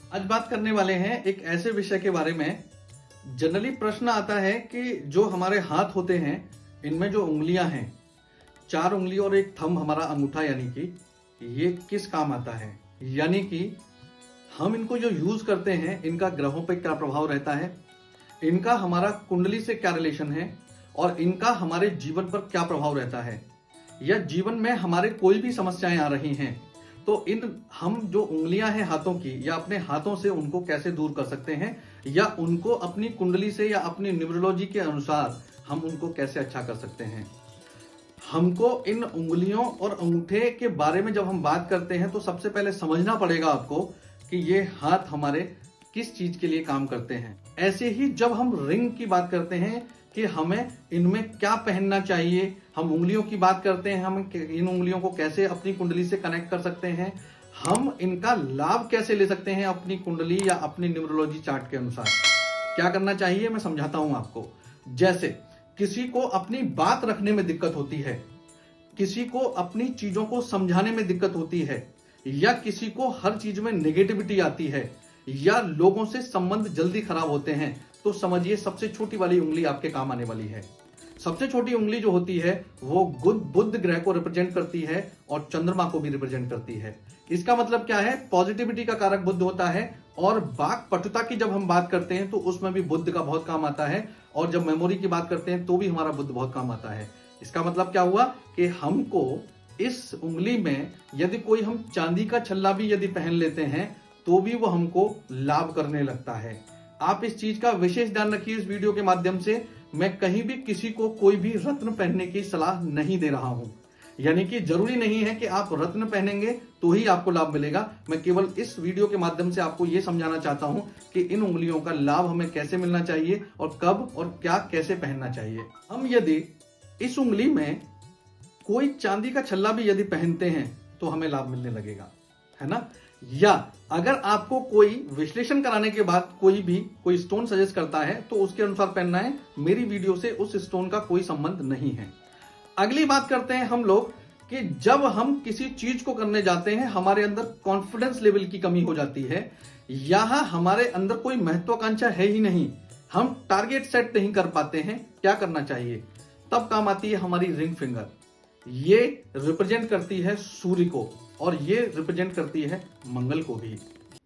आज बात करने वाले हैं एक ऐसे विषय के बारे में। जनरली प्रश्न आता है कि जो हमारे हाथ होते हैं, इनमें जो उंगलियां हैं, 4 उंगली और एक थंब हमारा अंगूठा, यानी कि ये किस काम आता है। यानी कि हम इनको जो यूज करते हैं, इनका ग्रहों पे क्या प्रभाव रहता है, इनका हमारा कुंडली से क्या रिलेशन है और इनका हमारे जीवन पर क्या प्रभाव रहता है, या जीवन में हमारे कोई भी समस्याएं आ रही हैं तो हम जो उंगलियां हैं हाथों की, या अपने हाथों से उनको कैसे दूर कर सकते हैं, या उनको अपनी कुंडली से या अपनी न्यूमरोलॉजी के अनुसार हम उनको कैसे अच्छा कर सकते हैं। हमको इन उंगलियों और अंगूठे के बारे में जब हम बात करते हैं तो सबसे पहले समझना पड़ेगा आपको कि ये हाथ हमारे किस चीज के लिए काम करते हैं। ऐसे ही जब हम रिंग की बात करते हैं कि हमें इनमें क्या पहनना चाहिए, हम उंगलियों की बात करते हैं, हम इन उंगलियों को कैसे अपनी कुंडली से कनेक्ट कर सकते हैं, हम इनका लाभ कैसे ले सकते हैं अपनी कुंडली या अपनी न्यूमरोलॉजी चार्ट के अनुसार। क्या करना चाहिए मैं समझाता हूं आपको। जैसे किसी को अपनी बात रखने में दिक्कत होती है, किसी को अपनी चीजों को समझाने में दिक्कत होती है, या किसी को हर चीज में नेगेटिविटी आती है, या लोगों से संबंध जल्दी खराब होते हैं, तो समझिए सबसे छोटी वाली उंगली आपके काम आने वाली है। सबसे छोटी उंगली जो होती है वो बुध ग्रह को रिप्रेजेंट करती है और चंद्रमा को भी रिप्रेजेंट करती है। इसका मतलब क्या है, पॉजिटिविटी का कारक बुध होता है, और वाक पटुता की जब हम बात करते हैं तो उसमें भी बुध का बहुत काम आता है, और जब मेमोरी की बात करते हैं तो भी हमारा बुध बहुत काम आता है। इसका मतलब क्या हुआ कि हमको इस उंगली में यदि कोई हम चांदी का छल्ला भी यदि पहन लेते हैं तो भी वो हमको लाभ करने लगता है। आप इस चीज का विशेष ध्यान रखिए। इस वीडियो के माध्यम से मैं कहीं भी किसी को कोई भी रत्न पहनने की सलाह नहीं दे रहा हूं। यानी कि जरूरी नहीं है कि आप रत्न पहनेंगे तो ही आपको लाभ मिलेगा। मैं केवल इस वीडियो के माध्यम से आपको यह समझाना चाहता हूं कि इन उंगलियों का लाभ हमें कैसे मिलना चाहिए और कब और क्या कैसे पहनना चाहिए। हम यदि इस उंगली में कोई चांदी का छल्ला भी यदि पहनते हैं तो हमें लाभ मिलने लगेगा, है ना। या अगर आपको कोई विश्लेषण कराने के बाद कोई स्टोन सजेस्ट करता है तो उसके अनुसार पहनना है। मेरी वीडियो से उस स्टोन का कोई संबंध नहीं है। अगली बात करते हैं हम लोग कि जब हम किसी चीज को करने जाते हैं हमारे अंदर कॉन्फिडेंस लेवल की कमी हो जाती है, यहां हमारे अंदर कोई महत्वाकांक्षा है ही नहीं, हम टारगेट सेट नहीं कर पाते हैं, क्या करना चाहिए। तब काम आती है हमारी रिंग फिंगर। ये रिप्रेजेंट करती है सूर्य को और ये रिप्रेजेंट करती है मंगल को भी।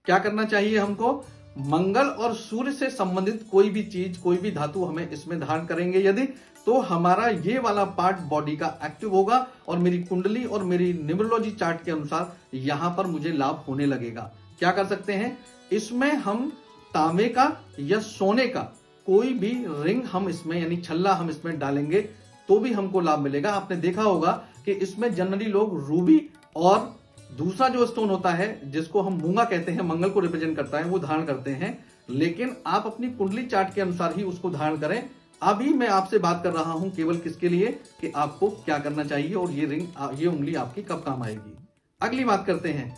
क्या करना चाहिए हमको, मंगल और सूर्य से संबंधित कोई भी चीज, कोई भी धातु हमें इसमें धारण करेंगे यदि, तो हमारा ये वाला पार्ट बॉडी का एक्टिव होगा और मेरी कुंडली और मेरी न्यूमरोलॉजी चार्ट के अनुसार यहां पर मुझे लाभ होने लगेगा। क्या कर सकते हैं, इसमें हम तांबे का या सोने का कोई भी रिंग हम इसमें यानी छल्ला हम इसमें डालेंगे तो भी हमको लाभ मिलेगा। आपने देखा होगा कि इसमें जनरली लोग रूबी और दूसरा जो स्टोन होता है जिसको हम मूंगा कहते हैं, मंगल को रिप्रेजेंट करता है, वो धारण करते हैं। लेकिन आप अपनी कुंडली चार्ट के अनुसार ही उसको धारण करें। अभी मैं आपसे बात कर रहा हूं केवल किसके लिए कि आपको क्या करना चाहिए और ये उंगली आपकी कब काम आएगी। अगली बात करते हैं,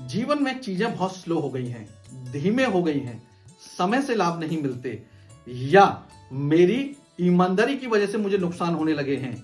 जीवन में चीजें बहुत स्लो हो गई हैं, धीमे हो गई हैं, समय से लाभ नहीं मिलते, या मेरी ईमानदारी की वजह से मुझे नुकसान होने लगे हैं,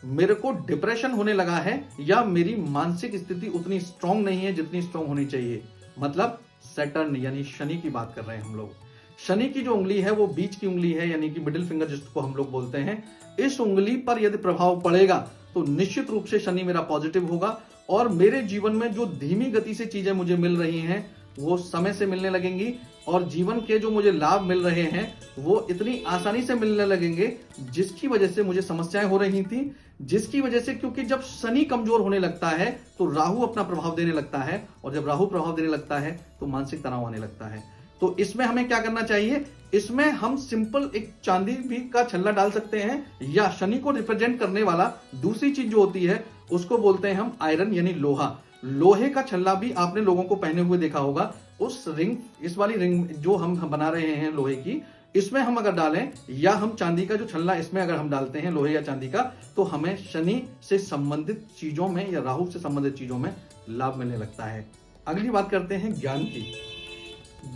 मेरे को डिप्रेशन होने लगा है, या मेरी मानसिक स्थिति उतनी स्ट्रांग नहीं है जितनी स्ट्रांग होनी चाहिए। मतलब सैटर्न यानी शनि की बात कर रहे हैं हम लोग। शनि की जो उंगली है वो बीच की उंगली है, यानी कि मिडिल फिंगर जिसको हम लोग बोलते हैं। इस उंगली पर यदि प्रभाव पड़ेगा तो निश्चित रूप से शनि मेरा पॉजिटिव होगा और मेरे जीवन में जो धीमी गति से चीजें मुझे मिल रही हैं वो समय से मिलने लगेंगी, और जीवन के जो मुझे लाभ मिल रहे हैं वो इतनी आसानी से मिलने लगेंगे जिसकी वजह से मुझे समस्याएं हो रही थी। जिसकी वजह से, क्योंकि जब शनि कमजोर होने लगता है तो राहु अपना प्रभाव देने लगता है, और जब राहु प्रभाव देने लगता है तो मानसिक तनाव आने लगता है। तो इसमें हमें क्या करना चाहिए, इसमें हम सिंपल एक चांदी भी का छल्ला डाल सकते हैं, या शनि को रिप्रेजेंट करने वाला दूसरी चीज जो होती है उसको बोलते हैं हम आयरन यानी लोहा। लोहे का छल्ला भी आपने लोगों को पहने हुए देखा होगा। उस रिंग, इस वाली रिंग जो हम बना रहे हैं लोहे की, इसमें हम अगर डालें, या हम चांदी का जो छल्ला इसमें अगर हम डालते हैं लोहे या चांदी का, तो हमें शनि से संबंधित चीजों में या राहु से संबंधित चीजों में लाभ मिलने लगता है। अगली बात करते हैं ज्ञान की।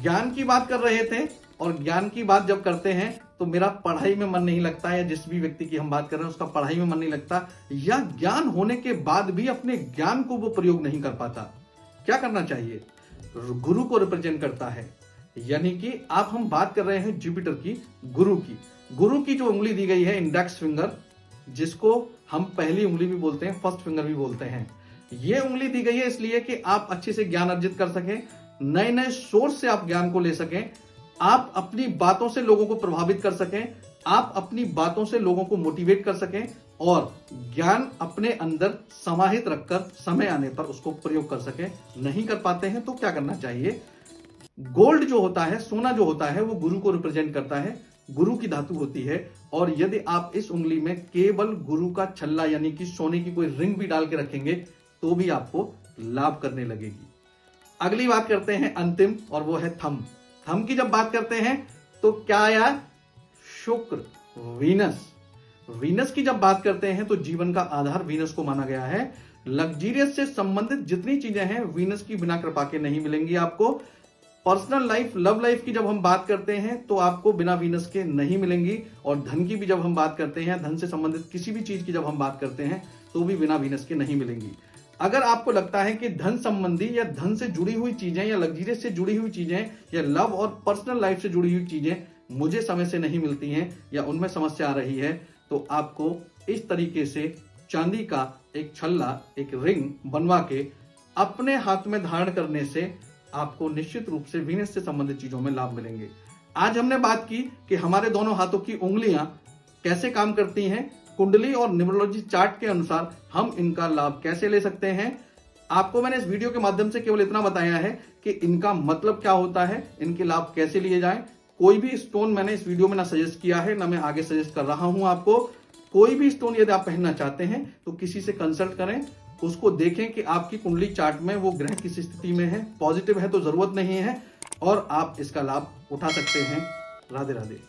ज्ञान की बात कर रहे थे, और ज्ञान की बात जब करते हैं तो मेरा पढ़ाई में मन नहीं लगता है, या जिस भी व्यक्ति की हम बात कर रहे हैं उसका पढ़ाई में मन नहीं लगता, या ज्ञान होने के बाद भी अपने ज्ञान को वो प्रयोग नहीं कर पाता। क्या करना चाहिए, गुरु को रिप्रेजेंट करता है, यानी कि आप हम बात कर रहे हैं जुपिटर की, गुरु की जो उंगली दी गई है इंडेक्स फिंगर, जिसको हम पहली उंगली भी बोलते हैं, फर्स्ट फिंगर भी बोलते हैं, ये उंगली दी गई है इसलिए कि आप अच्छे से ज्ञान अर्जित कर सकें, नए नए सोर्स से आप ज्ञान को ले सकें, आप अपनी बातों से लोगों को प्रभावित कर सकें, आप अपनी बातों से लोगों को मोटिवेट कर सकें और ज्ञान अपने अंदर समाहित रखकर समय आने पर उसको प्रयोग कर सकें। नहीं कर पाते हैं तो क्या करना चाहिए? गोल्ड जो होता है, सोना जो होता है, वो गुरु को रिप्रेजेंट करता है, गुरु की धातु होती है। और यदि आप इस उंगली में केवल गुरु का छल्ला यानी कि सोने की कोई रिंग भी डाल के रखेंगे तो भी आपको लाभ करने लगेगी। अगली बात करते हैं अंतिम, और वो है थंब। थंब की जब बात करते हैं तो क्या आया? शुक्र, वीनस की जब बात करते हैं तो जीवन का आधार वीनस को माना गया है। लग्जीरियस से संबंधित जितनी चीजें हैं वीनस की बिना कृपा के नहीं मिलेंगी आपको। पर्सनल लाइफ, लव लाइफ की जब हम बात करते हैं तो आपको बिना वीनस के नहीं मिलेंगी। और धन की भी जब हम बात करते हैं, धन से संबंधित किसी भी चीज की जब हम बात करते हैं तो भी बिना वीनस के नहीं मिलेंगी। अगर आपको लगता है कि धन संबंधी या धन से जुड़ी हुई चीजें या लग्जरियस से जुड़ी हुई चीजें या लव और पर्सनल लाइफ से जुड़ी हुई चीजें मुझे समय से नहीं मिलती हैं या उनमें समस्या आ रही है, तो आपको इस तरीके से चांदी का एक छल्ला, एक रिंग बनवा के अपने हाथ में धारण करने से आपको निश्चित रूप से वीनस से संबंधित चीजों में लाभ मिलेंगे। आज हमने बात की कि हमारे दोनों हाथों की उंगलियां कैसे काम करती हैं, कुंडली और न्यूमरोलॉजी चार्ट के अनुसार हम इनका लाभ कैसे ले सकते हैं। आपको मैंने इस वीडियो के माध्यम से केवल इतना बताया है कि इनका मतलब क्या होता है, इनके लाभ कैसे लिए जाएं। कोई भी स्टोन मैंने इस वीडियो में ना सजेस्ट किया है, ना मैं आगे सजेस्ट कर रहा हूं आपको। कोई भी स्टोन यदि आप पहनना चाहते हैं तो किसी से कंसल्ट करें, उसको देखें कि आपकी कुंडली चार्ट में वो ग्रह किस स्थिति में है, पॉजिटिव है तो जरूरत नहीं है और आप इसका लाभ उठा सकते हैं। राधे राधे।